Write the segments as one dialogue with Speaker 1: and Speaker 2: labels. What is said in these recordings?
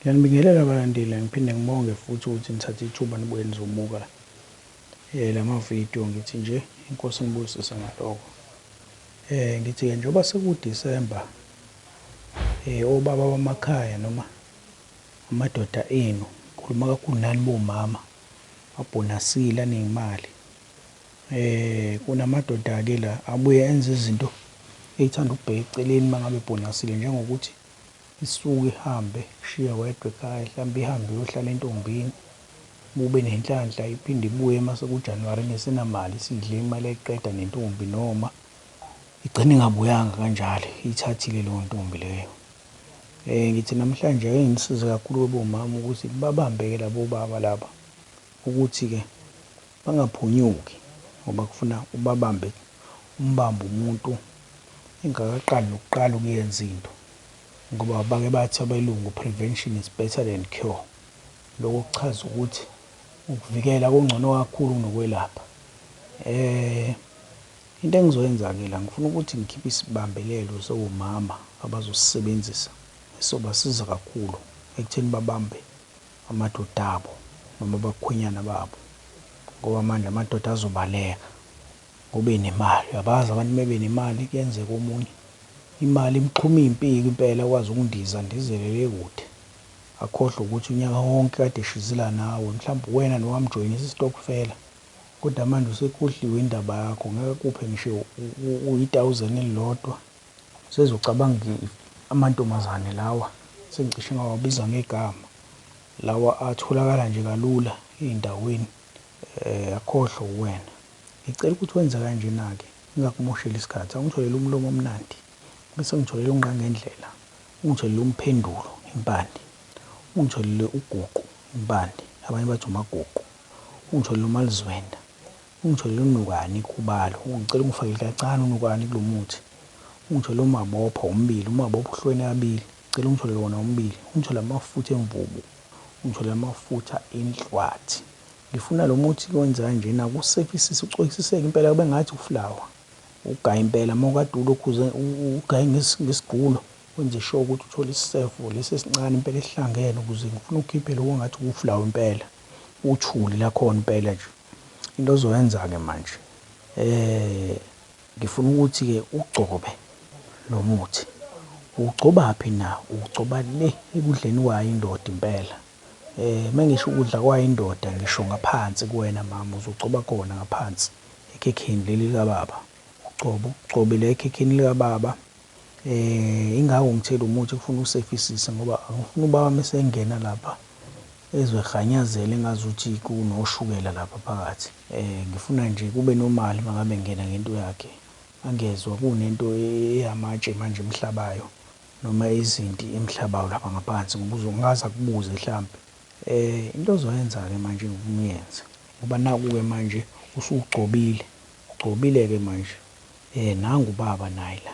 Speaker 1: Ngiyanibingelela abalandeli, ngiphinde ngibonge futhi ukuthi nithathe ithuba nibuye nizobuka lama video. Ngithi nje inkosi nibusise ngalokho. Ngithi-ke njengoba sekuDisemba, obaba bamakhaya noma amadoda enu, ngikhuluma kakhulu nani bomama abhonasile aney'mali. Kunamadoda-ke la abuye enze izinto ey'thanda ukubheka eceleni uma ngabe ebhonasile, njengokuthi isuke ihambe ishiye wedwa ekhaya, mhlawumbe ihambe iyohlala entombini, kube nenhlanhla iphinde ibuye uma sekuJanuwari ingesenamali, isidle imali ayiqeda nentombi, noma igcine ingabuyanga kanjalo, iyithathile leyo ntombi leyo. Ngithi namhlanje ake ngisize kakhulu bomama ukuthi babambe-ke labo baba laba, ukuthi-ke bangaphunyuki ngoba kufuna ubabambe, umbambe umuntu engakaqali nokuqala ukuyenza into, ngoba bake bathi abelungu, prevention is better than cure. Lokho kuchaza ukuthi ukuvikela kungcono kakhulu kunokwelapha. Into engizoyenza-ke la, ngifuna ukuthi ngikhiphe isibambelelo sowumama abazosisebenzisa esobasiza kakhulu ekutheni babambe amadoda abo noma abakhwenyana babo, ngoba manje amadoda azobaleka ngoba enemali. Uyabazi abantu uma benemali kuyenzeka omunye imali imxhume iy'mpiko impela, akwazi ukundiza andizele le kude, akhohlwe ukuthi unyaka wonke kade eshizila nawe, mhlawumbe wena nowamjoyinisa isitokufela, kodwa manje usekhohliwe indaba yakho, ngeke akuphe ngisho u-1,000 elilodwa. Usezocabanga amantombazane lawa sengicishe ngawabiza ngegama, lawa atholakala nje kalula ey'ndaweni, akhohlwe uwena. Ngicela ukuthi wenze kanjena-ke, ngingakumosheli isikhathi. Angitholele umlomo omnandi, bese ngitholele ungqangendlela, ungitholele umphendulo, impande, ungitholele uguqu, impande, abanye bathi umaguqu, ungitholele umalizwenda, ungitholele unukani, ikhubalo, ungicela ungifakele kancane unukani kulo muthi, ungitholele umabopha umbili, umabopha uhlweni kabili, ngicela ungitholele wona umbili, ungitholele amafutha emvubu, ungitholele amafutha enhlwathi. Ngifuna lo muthi wenza kanjena, kusefisise, ucwekisiseke impela, kube ngathi ufulawa, ugaya impela. Uma ukade ulokhu ugaye ngesigqulo, wenze sure ukuthi uthole isisefo lesi esincane impela esihlangene, ukuze ngifuna ukhiphe lokho ngathi kufulawa impela, uthuli lakhona impela nje. Into ozoyenza-ke manje, ngifuna ukuthi-ke ugcobe lo muthi. Ugcobaphi na? Ugcoba le ekudleni kwayo indoda impela. Uma ngisho ukudla kwayo indoda, ngisho ngaphansi kuwena mama, uzogcoba khona ngaphansi ekhekheni leli likababa. Ugcobe la ekhekheni likababa. Ingako ngithela umuthi kufuna usefisise, ngoba angifuni ubaba mese engena lapha ezwehanyazela engazuthi kunoshukela lapha phakathi. Ngifuna nje kube nomali uma ngabe ngena ngento yakhe, angezwa kunento eyamatshe manje emhlabayo, noma izinti emhlabayo lapha ngaphansi, ngoba uzongaze akubuze mhlampe. Into ozoyenza-ke manje uyenze, ngoba naku-ke manje ugcobile-ke manje. Nangu ubaba naye la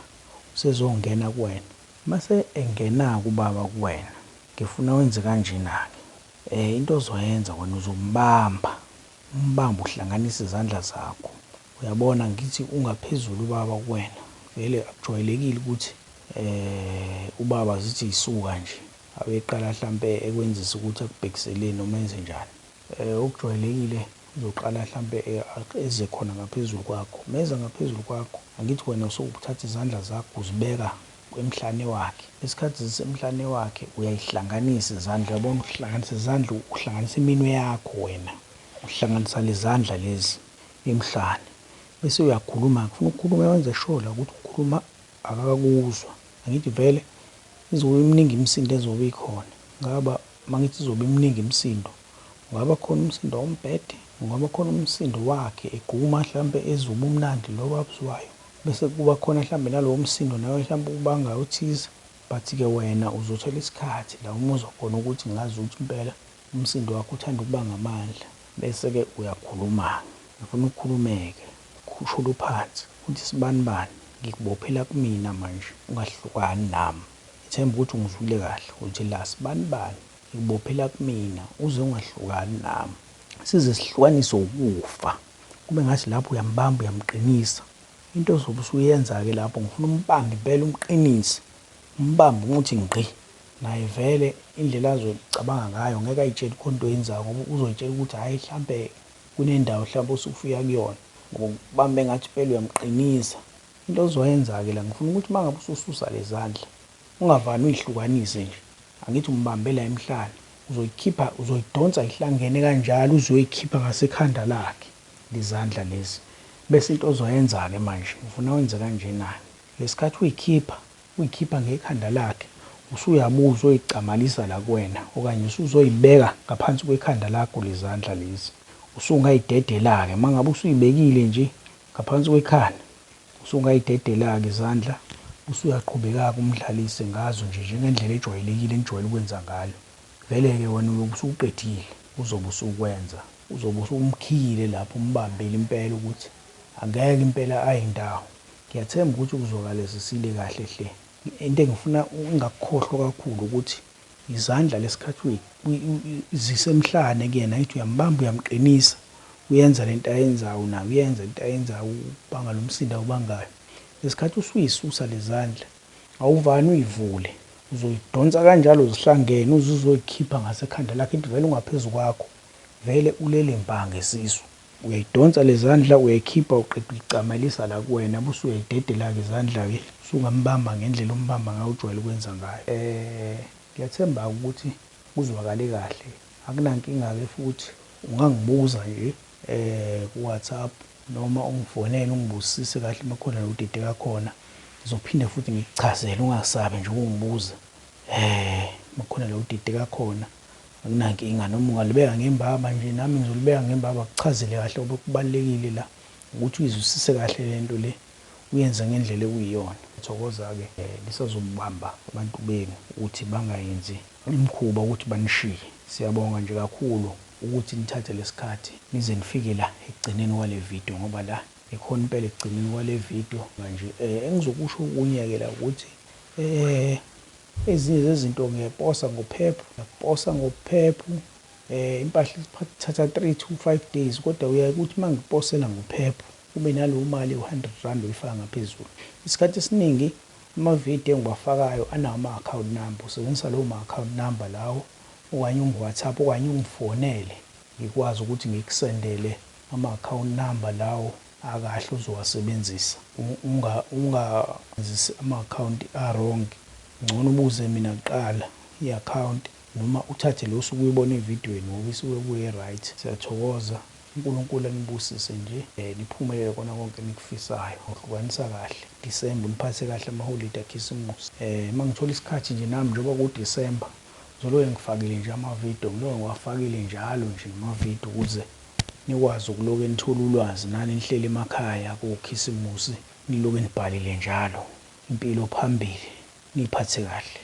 Speaker 1: usezongena kuwena. Mase engena-ke ubaba kuwena, ngifuna wenze kanjena-ke. Into ozoyenza wena, uzombamba, umbambe, uhlanganise izandla zakho. Uyabona ngithi ungaphezulu ubaba kuwena, vele akujwayelekile ukuthi ubaba zithi yisuka nje abeqala mhlampe ekwenzisa ukuthi akubhekiseleni noma enze njani. Okujwayelekile uzoqala mhlampe eze khona ngaphezulu kwakho. Meza ngaphezulu kwakho, angithi wena usukuthatha izandla zakho uzibeka emhlane wakhe. Isikhathi zisemhlane wakhe uyayihlanganisa izandla. Uyabona, uhlanganisa izandla, uhlanganisa iminwe yakho wena, uhlanganisa lezandla lezi emhlane, bese uyakhuluma. Ngifuna ukukhuluma, wenze sure la ukuthi ukukhuluma akakuzwa. Angithi vele izobe iminingi imisindo ezobe ikhona. Ngaba mangithi izobe iminingi imisindo, ungaba khona umsindo wombhede, ungaba khona umsindo wakhe egquma mhlampe ezwe ubumnandi lo abuzwayo, bese kuba khona mhlambe nalowo msindo nawe mhlampe ubanga uthize. But-ke wena uzothola isikhathi la umuzwa khona ukuthi ngazi ukuthi impela umsindo wakho uthanda ukuba ngamandla, bese-ke uyakhuluma-ke. Ngifuna ukukhulumeke, ukhushule phansi, uthi sibanibani, ngikubophela kumina manje, ungahlukani nami. Ngithemba ukuthi ungizwile kahle, uthi la sibanibani, ngikubophela kumina, uze ungahlukani nami, size sihlukaniswe ukufa. Kube ngathi lapho uyambamba, uyamqinisa. Into ozobe usuyenza-ke lapho, ngifuna umbambe impela, umqinise, umbambe ukuthi ngqi, naye vele indlela azocabanga ngayo ngeke ayitshele khona into oyenzayo ngoba uzoyitshela ukuthi hhayi mhlampe kunendawo mhlawumbe usufika kuyona ngoba kubambe ngathi phela uyamqinisa. Into ozoyenza-ke la ngifuna ukuthi uma ngabe usususa le zandla ungavani uyihlukanise nje, angithi umbambe la emhlane, uzoyikhipha, uzoyidonsa ihlangene kanjalo uzoyikhipha ngasekhanda lakhe lezandla lezi. Bese into ozoyenza-ke manje ngifuna wenze kanjena-ke, lesikhathi uyikhipha ngekhanda lakhe usuyabuza uzoyicamalisa la kuwena okanye usuzoyibeka ngaphansi kwekhanda lakho lezandla lezi. Usungayidedela-ke uma ngabe usuyibekile nje ngaphansi kwekhanda, usungayidedela-ke izandla, usuyaqhubeka-ke umdlalise ngazo nje njengendlela ejwayelekile enijwayele ukwenza ngayo. Vele-ke wena uyobe usuqedile, uzobe usukwenza, uzobe usumkhiyile lapho umbambile impela ukuthi angeke impela ayindawo. Ngiyathemba ukuthi kuzwakale sisile kahle hle. Into engifuna ungakukhohlwa kakhulu ukuthi izandla lesikhathi zisemhlane kuyena, ayithi uyambamba uyamqinisa, uyenza lento ayenzayo nawe uyenza into ayenzayo, ubanga lo msindo awubangayo. Lesikhathi usuyisusa lezandla awuvani uyivule, uzoyidonsa kanjalo zihlangene uze uzoyikhipha ngasekhanda lakho, into vele ungaphezukwakho, vele ulele mpa ngesisu. Uyayidonsa lezandla uyayikhipha uqeda uyicamelisa la kuwena bese uyayidedela-ke izandla-ke usungambamba ngendlela umbamba ngayo ujwayele ukwenza ngayo. Ngiyathemba ukuthi kuzwakale kahle, akunankinga-ke futhi ungangibuza nje ku-WhatsApp noma ungifonele ungibuzisise kahle uma kukhona la udideka khona. Ngizophinde futhi ngikuchazele, ungasabi nje ukungibuza uma kukhona la udideka khona, akunankinga. Noma ungalibeka ngembaba nje nami ngizolibeka ngembaba kuchazele kahle ngoba kubalulekile la ukuthi uyizwisise kahle lento le, uyenze ngendlela ekuyiyona. Ngiyathokoza-ke lisazobamba abantu benu ukuthi bangayenzi imikhuba ukuthi banishiye. Siyabonga nje kakhulu ukuthi nithathe lesikhathi nize nifike la ekugcineni kwale video ngoba la ikhona impela ekugcineni kwale video manje. Engizokusho okunye-ke la ukuthi ezinye zezinto ngiyaposa ngophepho, impahla ithatha 3 to 5 days, kodwa uyaye ukuthi uma ngiposela ngophepho kube nalowo mali u-R100 oyifaka ngaphezulu. Isikhathi esiningi amavidiyo engiwafakayo anawo ama-account number, usebenzisa lawo ma-account number lawo, okanye ungi-WhatsApp okanye ungifonele ngikwazi ukuthi ngikusendele ama-account number lawo akahle uzowasebenzisa. Ungazisi ama-account a-wrong, ngcono ubuze mina kuqala i-account noma uthathe lo osuke uyibona evidweni ngoba isuke kuyi-right. Siyathokoza, uNkulunkulu anibusise nje niphumelele kona konke enikufisayo. Uhlukanisa kahle Disemba, niphathe kahle amaholide akhisimusi. Uma ngithola isikhathi nje nami njengoba kuDisemba ngizoloke ngifakile nje amavidiyo, ngiloke ngiwafakile njalo nje amavidiyo ukuze nikwazi ukuloke nithola ulwazi nani nihlele emakhaya kukhisimusi, niloke nibhalile njalo. Impilo phambili, niphathe kahle.